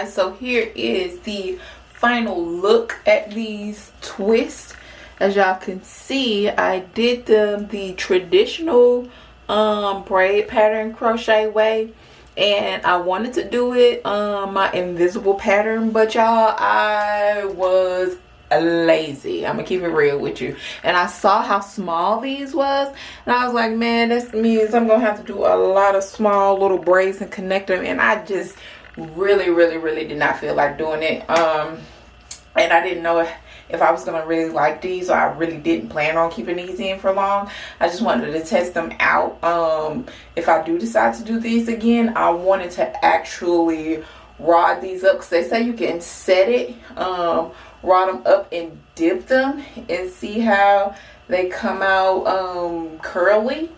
guys, so here is the final look at these twists. As y'all can see, I did them the traditional braid pattern crochet way, and I wanted to do it my invisible pattern, but y'all, I was lazy. I'm gonna keep it real with you, and I saw how small these was, and I was like, man, this means I'm gonna have to do a lot of small little braids and connect them, and I just really did not feel like doing it. And I didn't know if I was gonna really like these, so I really didn't plan on keeping these in for long. I just wanted to test them out. If I do decide to do these again, I wanted to actually rod these up, because they say you can set it, rod them up and dip them and see how they come out curly.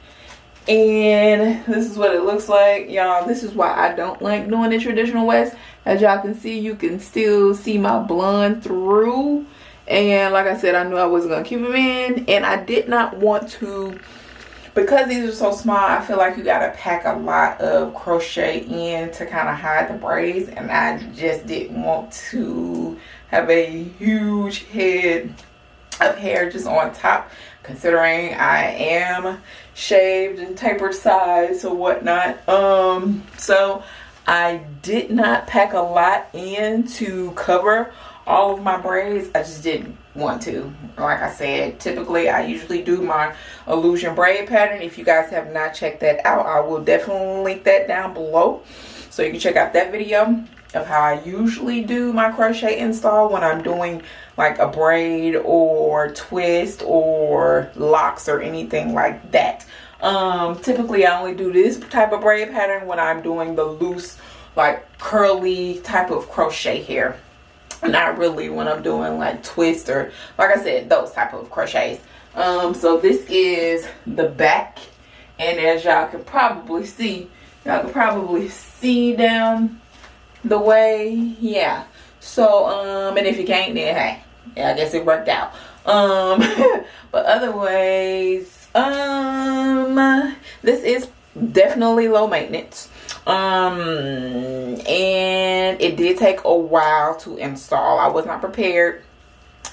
And this is what it looks like, y'all. This is why I don't like doing the traditional ways. As y'all can see, you can still see my blonde through. And like I said, I knew I wasn't gonna keep them in, and I did not want to, because these are so small. I feel like you gotta pack a lot of crochet in to kind of hide the braids, and I just didn't want to have a huge head of hair just on top, considering I am shaved and tapered sides or whatnot. So I did not pack a lot in to cover all of my braids. I just didn't want to. Like I said, typically I usually do my illusion braid pattern. If you guys have not checked that out, I will definitely link that down below, so you can check out that video of how I usually do my crochet install when I'm doing like a braid or twist or locks or anything like that. Typically I only do this type of braid pattern when I'm doing the loose, like curly type of crochet hair. Not really when I'm doing like twist or, like I said, those type of crochets. So this is the back, and as y'all can probably see, down the way, yeah. So and if you can't, then hey, yeah, I guess it worked out. But otherwise, this is definitely low maintenance. And it did take a while to install. I was not prepared,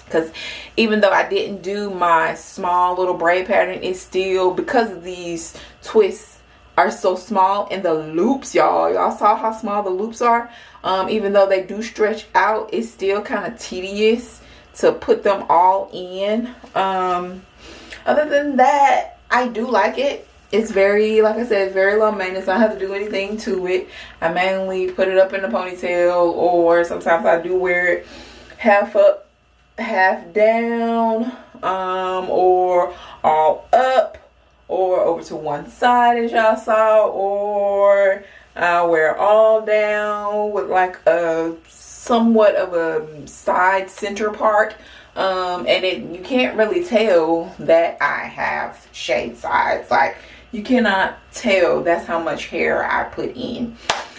because even though I didn't do my small little braid pattern, it's still, because these twists are so small, and the loops, y'all saw how small the loops are. Even though they do stretch out, it's still kind of tedious to put them all in. Other than that, I do like it. It's very, like I said, it's very low maintenance. I don't have to do anything to it. I mainly put it up in the ponytail, or sometimes I do wear it half up, half down, or all up, or over to one side, as y'all saw, or I wear it all down with like a somewhat of a side center part. And you can't really tell that I have shaved sides. Like, you cannot tell. That's how much hair I put in.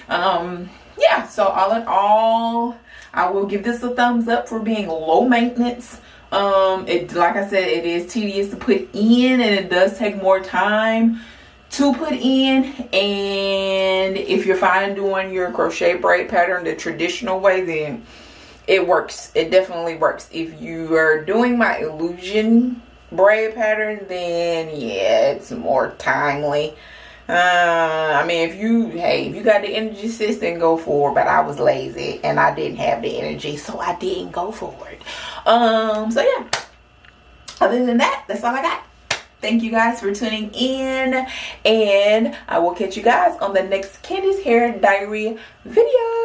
Yeah, so all in all, I will give this a thumbs up for being low maintenance. Like I said, it is tedious to put in, and it does take more time to put in. And if you're fine doing your crochet braid pattern the traditional way, then it works. It definitely works. If you are doing my illusion braid pattern, then yeah, it's more timely. I mean, if you got the energy, sis, then go for it. But I was lazy and I didn't have the energy, so I didn't go for it. So yeah, other than that, that's all I got. Thank you guys for tuning in, and I will catch you guys on the next Candy's Hair Diary video.